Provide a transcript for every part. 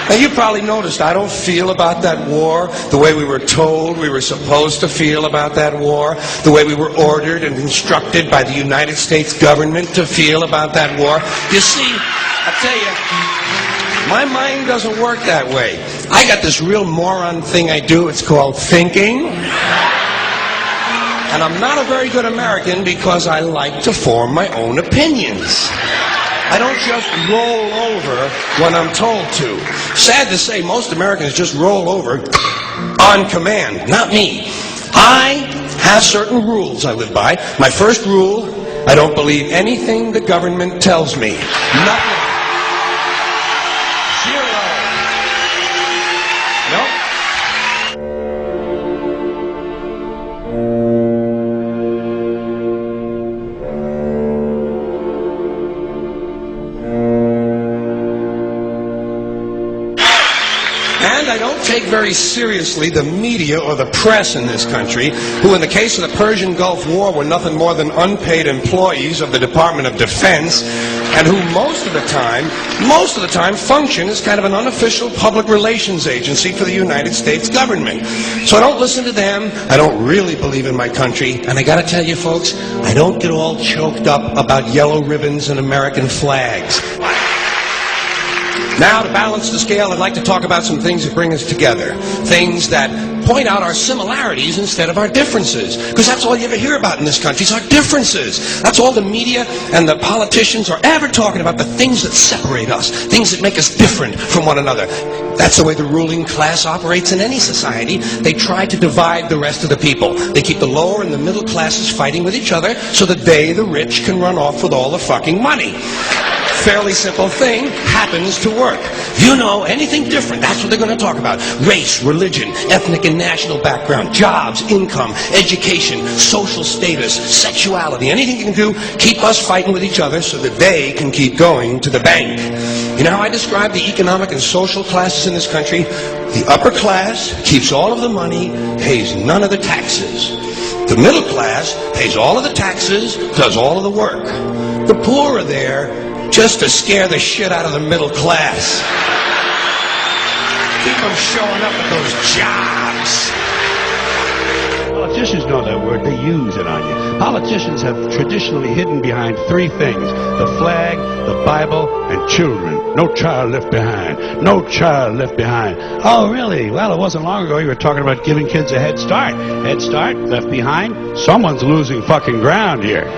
Now, you probably noticed I don't feel about that war the way we were told we were supposed to feel about that war, the way we were ordered and instructed by the United States government to feel about that war. You see, I tell you, my mind doesn't work that way. I got this real moron thing I do. It's called thinking. And I'm not a very good American because I like to form my own opinions. I don't just roll over when I'm told to. Sad to say, most Americans just roll over on command. Not me. I have certain rules I live by. My first rule, I don't believe anything the government tells me. Nothing. Zero. Nope. I don't take very seriously the media or the press in this country, who in the case of the Persian Gulf War were nothing more than unpaid employees of the Department of Defense, and who most of the time function as kind of an unofficial public relations agency for the United States government. So I don't listen to them. I don't really believe in my country. And I gotta tell you folks, I don't get all choked up about yellow ribbons and American flags. Now, to balance the scale, I'd like to talk about some things that bring us together. Things that point out our similarities instead of our differences. Because that's all you ever hear about in this country is our differences. That's all the media and the politicians are ever talking about, the things that separate us, things that make us different from one another. That's the way the ruling class operates in any society. They try to divide the rest of the people. They keep the lower and the middle classes fighting with each other so that they, the rich, can run off with all the fucking money. Fairly simple thing, happens to work. You know, anything different, that's what they're going to talk about. Race, religion, ethnic and national background, jobs, income, education, social status, sexuality, anything you can do, keep us fighting with each other so that they can keep going to the bank. You know how I describe the economic and social classes in this country? The upper class keeps all of the money, pays none of the taxes. The middle class pays all of the taxes, does all of the work. The poor are there just to scare the shit out of the middle class. Keep them showing up at those jobs. Politicians know that word. They use it on you. Politicians have traditionally hidden behind three things: the flag, the Bible, and children. No child left behind. No child left behind. Oh, really? Well, it wasn't long ago you were talking about giving kids a head start. Head start? Left behind? Someone's losing fucking ground here.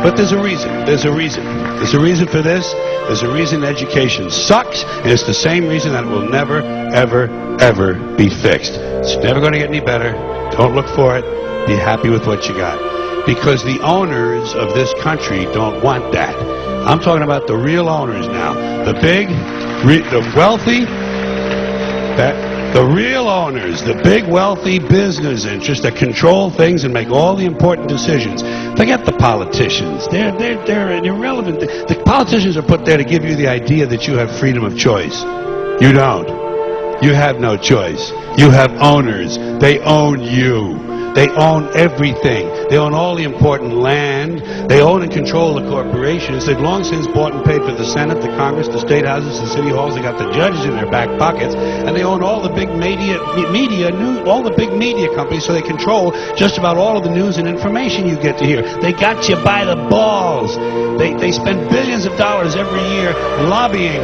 But there's a reason. There's a reason. There's a reason for this. There's a reason education sucks, and it's the same reason that it will never, ever, ever be fixed. It's never going to get any better. Don't look for it. Be happy with what you got. Because the owners of this country don't want that. I'm talking about the real owners now. The big, the wealthy, the real owners, the big wealthy business interests that control things and make all the important decisions. Forget the politicians. They're irrelevant. The politicians are put there to give you the idea that you have freedom of choice. You don't. You have no choice. You have owners. They own you. They own everything. They own all the important land. They own and control the corporations. They've long since bought and paid for the Senate, the Congress, the state houses, the city halls. They got the judges in their back pockets, and they own all the big all the big media companies. So they control just about all of the news and information you get to hear. They got you by the balls. They spend billions of dollars every year lobbying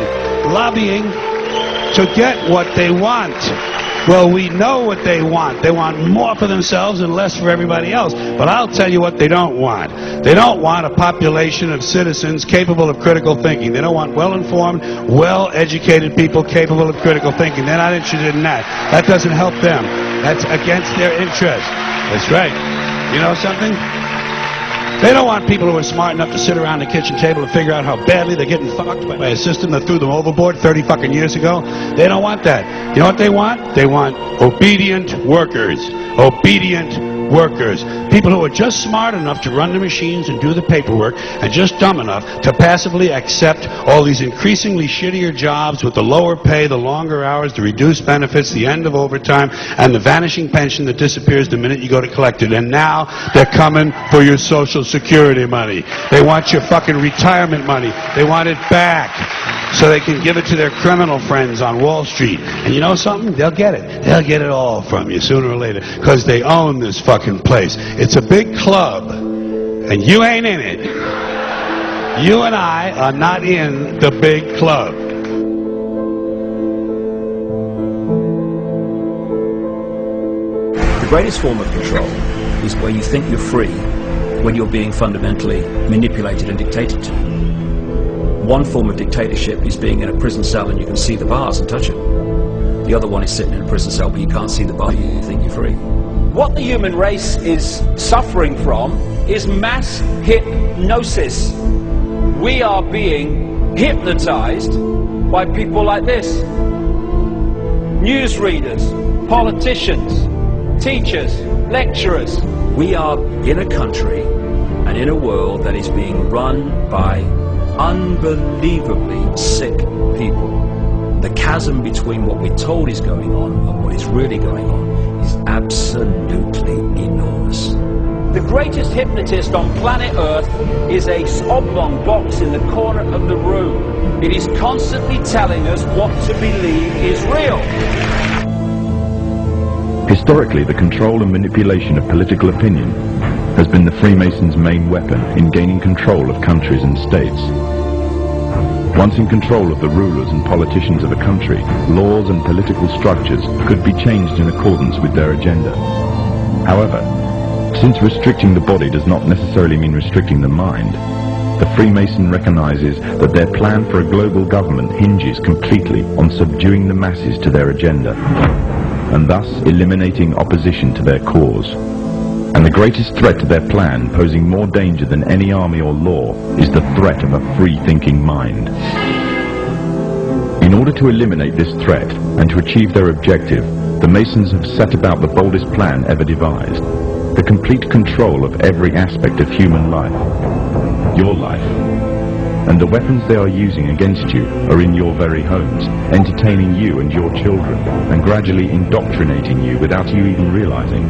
to get what they want. Well, we know what they want. They want more for themselves and less for everybody else. But I'll tell you what they don't want. They don't want a population of citizens capable of critical thinking. They don't want well-informed, well-educated people capable of critical thinking. They're not interested in that. That doesn't help them. That's against their interest. That's right. You know something? They don't want people who are smart enough to sit around the kitchen table and figure out how badly they're getting fucked by a system that threw them overboard 30 fucking years ago. They don't want that. You know what they want? They want obedient workers. Obedient workers, people who are just smart enough to run the machines and do the paperwork and just dumb enough to passively accept all these increasingly shittier jobs with the lower pay, the longer hours, the reduced benefits, the end of overtime, and the vanishing pension that disappears the minute you go to collect it. And now they're coming for your Social Security money. They want your fucking retirement money. They want it back so they can give it to their criminal friends on Wall Street. And you know something? They'll get it. They'll get it all from you sooner or later because they own this fucking place. It's a big club, and you ain't in it. You and I are not in the big club. The greatest form of control is where you think you're free when you're being fundamentally manipulated and dictated to. One form of dictatorship is being in a prison cell and you can see the bars and touch them. The other one is sitting in a prison cell but you can't see the bar, you think you're free. What the human race is suffering from is mass hypnosis. We are being hypnotized by people like this. Newsreaders, politicians, teachers, lecturers. We are in a country and in a world that is being run by unbelievably sick people. The chasm between what we're told is going on and what is really going on is absolutely enormous. The greatest hypnotist on planet Earth is a oblong box in the corner of the room. It is constantly telling us what to believe is real. Historically, the control and manipulation of political opinion has been the Freemasons' main weapon in gaining control of countries and states. Once in control of the rulers and politicians of a country, laws and political structures could be changed in accordance with their agenda. However, since restricting the body does not necessarily mean restricting the mind, the Freemason recognizes that their plan for a global government hinges completely on subduing the masses to their agenda, and thus eliminating opposition to their cause. And the greatest threat to their plan, posing more danger than any army or law, is the threat of a free-thinking mind. In order to eliminate this threat and to achieve their objective, the Masons have set about the boldest plan ever devised: the complete control of every aspect of human life, your life. And the weapons they are using against you are in your very homes, entertaining you and your children, and gradually indoctrinating you without you even realizing.